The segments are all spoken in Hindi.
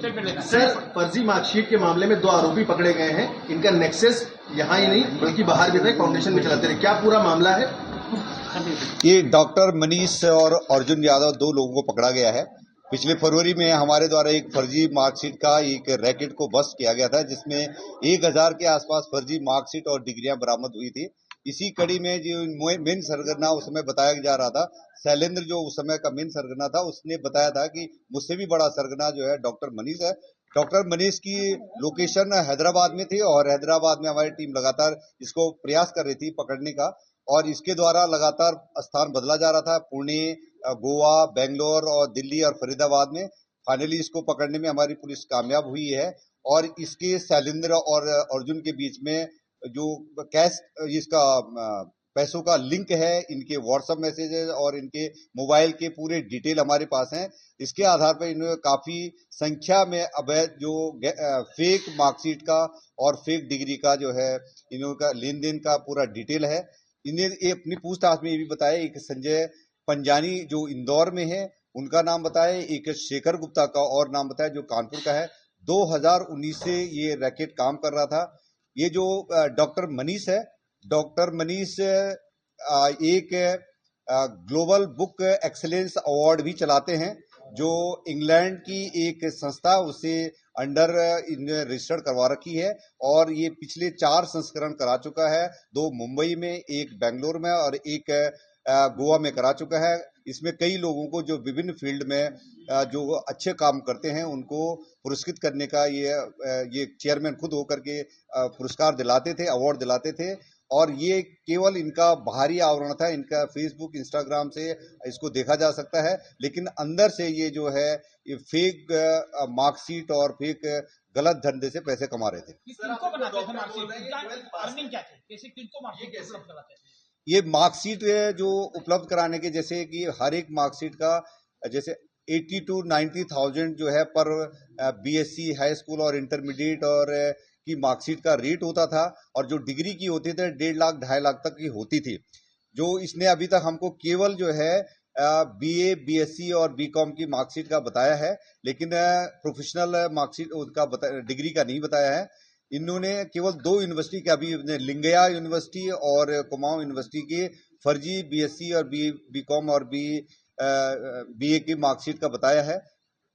सर, फर्जी मार्कशीट के मामले में 2 आरोपी पकड़े गए हैं। इनका नेक्सस यहाँ ही नहीं बल्कि बाहर भी था, फाउंडेशन में चलाते रहे। क्या पूरा मामला है? ये डॉक्टर मनीष और अर्जुन यादव 2 लोगों को पकड़ा गया है। पिछले फरवरी में हमारे द्वारा एक फर्जी मार्कशीट का एक रैकेट को बस्ट किया गया था, जिसमें 1000 के आसपास फर्जी मार्कशीट और डिग्रियां बरामद हुई थी। इसी कड़ी में जो मेन सरगना उस समय बताया जा रहा था, शैलेंद्र जो उस समय का मेन सरगना था, उसने बताया था कि मुझसे भी बड़ा सरगना जो है डॉक्टर मनीष है। डॉक्टर मनीष की लोकेशन हैदराबाद में थी और हैदराबाद में हमारी टीम लगातार इसको प्रयास कर रही थी पकड़ने का, और इसके द्वारा लगातार स्थान बदला जा रहा था। पुणे, गोवा, बेंगलोर और दिल्ली और फरीदाबाद में फाइनली इसको पकड़ने में हमारी पुलिस कामयाब हुई है। और इसके शैलेंद्र और अर्जुन के बीच में जो कैश इसका पैसों का लिंक है, इनके व्हाट्सएप मैसेजेस और इनके मोबाइल के पूरे डिटेल हमारे पास हैं। इसके आधार पर इन्होंने काफी संख्या में अवैध जो फेक मार्कशीट का और फेक डिग्री का जो है इन्हों का लेन देन का पूरा डिटेल है। इन्हें अपनी पूछताछ में ये भी बताया, एक संजय पंजानी जो इंदौर में है उनका नाम बताया, एक शेखर गुप्ता का और नाम बताया जो कानपुर का है। 2019 से ये रैकेट काम कर रहा था। ये जो डॉक्टर मनीष है, डॉक्टर मनीष एक ग्लोबल बुक एक्सीलेंस अवार्ड भी चलाते हैं, जो इंग्लैंड की एक संस्था उसे अंडर इन्हें रजिस्टर्ड करवा रखी है। और ये पिछले 4 संस्करण करा चुका है, 2 मुंबई में, 1 बेंगलोर में और 1 गोवा में करा चुका है। इसमें कई लोगों को जो विभिन्न फील्ड में जो अच्छे काम करते हैं उनको पुरस्कृत करने का ये चेयरमैन खुद होकर के पुरस्कार दिलाते थे, अवार्ड दिलाते थे। और ये केवल इनका बाहरी आवरण था, इनका फेसबुक, इंस्टाग्राम से इसको देखा जा सकता है, लेकिन अंदर से ये जो है ये फेक मार्कशीट और फेक गलत धंधे से पैसे कमा रहे थे। ये मार्कशीट जो उपलब्ध कराने के, जैसे कि हर एक मार्कशीट का जैसे 80 to 90,000 जो है पर बीएससी, हाई स्कूल और इंटरमीडिएट और की मार्कशीट का रेट होता था, और जो डिग्री की होती थी 1.5 लाख 2.5 लाख तक की होती थी। जो इसने अभी तक हमको केवल जो है बीए, बीएससी और बीकॉम की मार्कशीट का बताया है, लेकिन प्रोफेशनल मार्कशीट उसका डिग्री का नहीं बताया है। इन्होंने केवल 2 यूनिवर्सिटी के, अभी लिंगया यूनिवर्सिटी और कुमाऊं यूनिवर्सिटी के फर्जी बीएससी और बीकॉम और बीए की मार्कशीट का बताया है।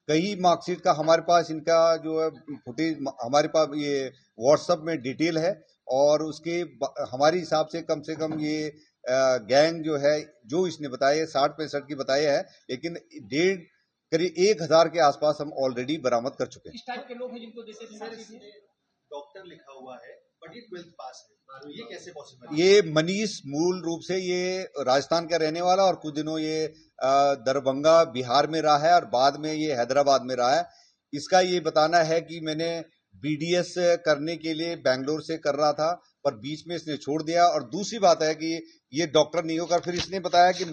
कई मार्कशीट का हमारे पास इनका जो है फुटेज हमारे पास ये व्हाट्सएप में डिटेल है, और उसके हमारे हिसाब से कम ये गैंग जो है जो इसने बताया 60-65 की बताया है, लेकिन करीब 1000 के आसपास हम ऑलरेडी बरामद कर चुके हैं। इस टाइप के लोग हैं जिनको देते डॉक्टर लिखा हुआ है बट ये 12th पास है, ये कैसे पॉसिबल है? ये मनीष मूल रूप से ये राजस्थान का रहने वाला, और कुछ दिनों ये दरभंगा बिहार में रहा है और बाद में ये हैदराबाद में रहा है। इसका ये बताना है कि मैंने बीडीएस करने के लिए बेंगलोर से कर रहा था, पर बीच में इसने छोड़ दिया। और दूसरी बात है कि ये डॉक्टर नहीं होकर फिर इसने बताया कि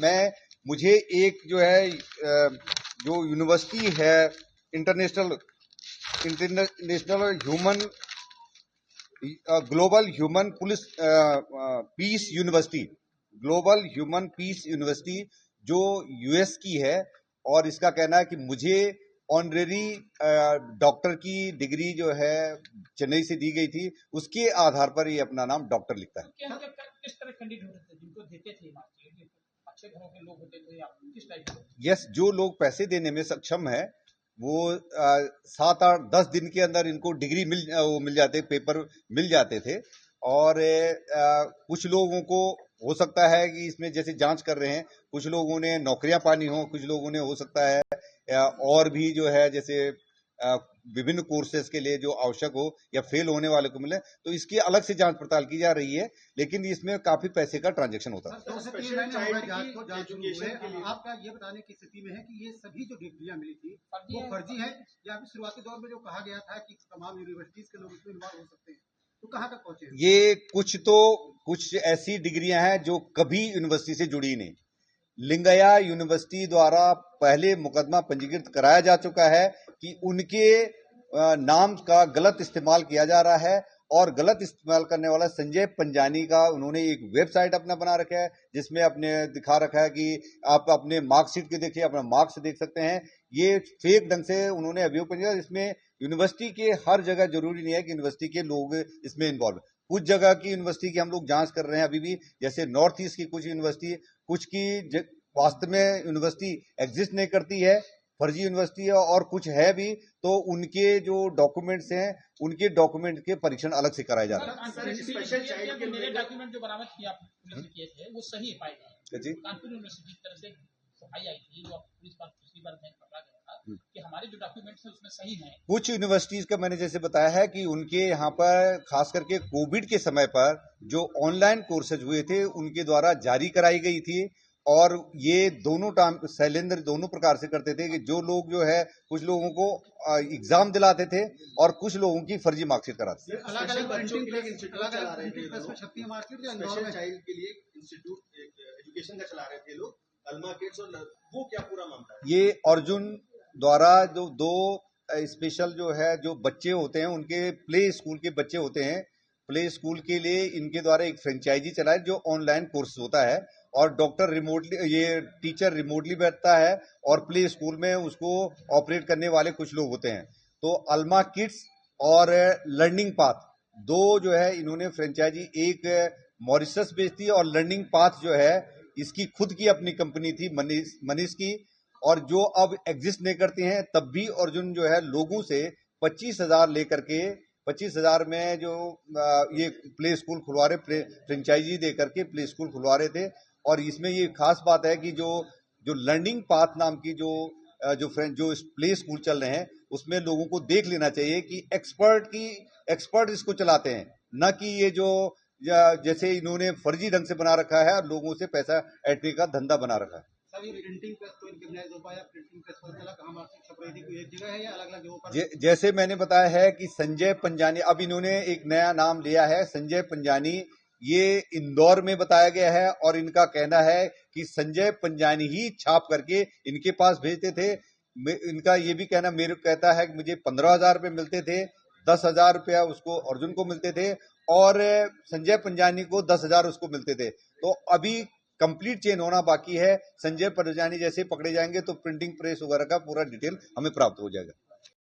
मुझे एक जो है जो यूनिवर्सिटी है international human global human peace university, global human peace university जो यूएस की है, और इसका कहना है कि मुझे ऑनरेरी डॉक्टर की डिग्री जो है चेन्नई से दी गई थी, उसके आधार पर ये अपना नाम डॉक्टर लिखता है। किस तरह कैंडिडेट होते थे जिनको देते थे मार्कशीट? अच्छे घरों के लोग होते थे या किस टाइप के? यस, जो लोग पैसे देने में सक्षम है वो 7-8-10 दिन के अंदर इनको डिग्री मिल जाते, पेपर मिल जाते थे। और कुछ लोगों को हो सकता है कि इसमें जैसे जांच कर रहे हैं, कुछ लोगों ने नौकरियां पानी हो, कुछ लोगों ने हो सकता है और भी जो है जैसे विभिन्न कोर्सेज के लिए जो आवश्यक हो या फेल होने वाले को मिले, तो इसकी अलग से जांच पड़ताल की जा रही है, लेकिन इसमें काफी पैसे का ट्रांजैक्शन होता है। आपका ये बताने की स्थिति में है कि ये सभी जो डिग्रियां मिली थी वो फर्जी है, या अभी शुरुआती दौर में जो कहा गया था कि तमाम यूनिवर्सिटीज के लोग इसमें इन्वॉल्व हो सकते हैं, तो कहाँ तक पहुंचे? ये कुछ ऐसी डिग्रियां हैं जो कभी यूनिवर्सिटी से जुड़ी नहीं। लिंगया यूनिवर्सिटी द्वारा पहले मुकदमा पंजीकृत कराया जा चुका है कि उनके नाम का गलत इस्तेमाल किया जा रहा है, और गलत इस्तेमाल करने वाला संजय पंजानी का उन्होंने एक वेबसाइट अपना बना रखा है, जिसमें अपने दिखा रखा है कि आप अपने मार्कशीट के देखिए, अपना मार्क्स देख सकते हैं। ये फेक ढंग से उन्होंने अभियोग किया। इसमें यूनिवर्सिटी के हर जगह जरूरी नहीं है कि यूनिवर्सिटी के लोग इसमें इन्वॉल्व। कुछ जगह की यूनिवर्सिटी की हम लोग जांच कर रहे हैं अभी भी, जैसे नॉर्थ ईस्ट की कुछ यूनिवर्सिटी, कुछ की वास्तव में यूनिवर्सिटी एग्जिस्ट नहीं करती है, फर्जी यूनिवर्सिटी है, और कुछ है भी तो उनके जो डॉक्यूमेंट्स हैं उनके डॉक्यूमेंट के परीक्षण अलग से कराए जाते हैं। स्पेशल चाइल्ड के मेरे डॉक्यूमेंट जो बरामद किया पुलिस ने किए थे वो सही पाए गए जी। कानपुर यूनिवर्सिटी की तरफ से सफाई आई थी, जो पुलिस पर पिछली बार में पकड़ा गया था कि हमारे जो डॉक्यूमेंट्स हैं उसमें सही हैं। कुछ यूनिवर्सिटीज का मैंने जैसे बताया है कि उनके यहाँ पर खास करके कोविड के समय पर जो ऑनलाइन कोर्सेज हुए थे उनके द्वारा जारी कराई गई थी, और ये दोनों शैलेंद्र दोनों प्रकार से करते थे कि जो लोग जो है कुछ लोगों को एग्जाम दिलाते थे और कुछ लोगों की फर्जी मार्कशीट कराते थे। अलग-अलग प्रिंटिंग प्रेस में 36 मार्कशीट या इंदौर में चाइल्ड के लिए इंस्टीट्यूट एजुकेशन का चला रहे थे लोग, अल्मा किड्स, और वो क्या पूरा मामला है? ये अर्जुन द्वारा जो दो स्पेशल जो है जो बच्चे होते हैं, उनके प्ले स्कूल के बच्चे होते हैं, प्ले स्कूल के लिए इनके द्वारा एक फ्रेंचाइजी चला है जो ऑनलाइन कोर्स होता है, और डॉक्टर रिमोटली, ये टीचर रिमोटली बैठता है और प्ले स्कूल में उसको ऑपरेट करने वाले कुछ लोग होते हैं। तो अल्मा किड्स और लर्निंग पाथ दो जो है इन्होंने फ्रेंचाइजी, एक मॉरिशस बेचती है और लर्निंग पाथ जो है इसकी खुद की अपनी कंपनी थी मनीष की, और जो अब एग्जिस्ट नहीं करती हैं। तब भी अर्जुन जो है लोगों से 25,000 लेकर के 25,000 में जो ये प्ले स्कूल खुलवा रहे, फ्रेंचाइजी दे करके प्ले स्कूल खुलवा रहे थे। और इसमें ये खास बात है कि जो लर्निंग पाथ नाम की जो प्ले स्कूल चल रहे हैं उसमें लोगों को देख लेना चाहिए कि एक्सपर्ट इसको चलाते हैं, न कि ये जो जैसे इन्होंने फर्जी ढंग से बना रखा है और लोगों से पैसा ऐंठने का धंधा बना रखा है। सभी प्रिंटिंग प्रेस को रिकॉग्नाइज हो पाया, प्रिंटिंग प्रेस पता चला कहाँ मार्कशीट छप रही थी, कोई एक जगह है या अलग-अलग जगहों पर? जैसे मैंने बताया है कि संजय पंजानी, अब इन्होंने एक नया नाम लिया है संजय पंजानी, ये इंदौर में बताया गया है, और इनका कहना है कि संजय पंजानी ही छाप करके इनके पास भेजते थे। इनका ये भी कहना, मेरे कहता है कि मुझे 15,000 रुपये मिलते थे, 10,000 रुपया उसको अर्जुन को मिलते थे और संजय पंजानी को 10,000 उसको मिलते थे। तो अभी कंप्लीट चेन होना बाकी है। संजय पंजानी जैसे पकड़े जाएंगे तो प्रिंटिंग प्रेस वगैरह का पूरा डिटेल हमें प्राप्त हो जाएगा।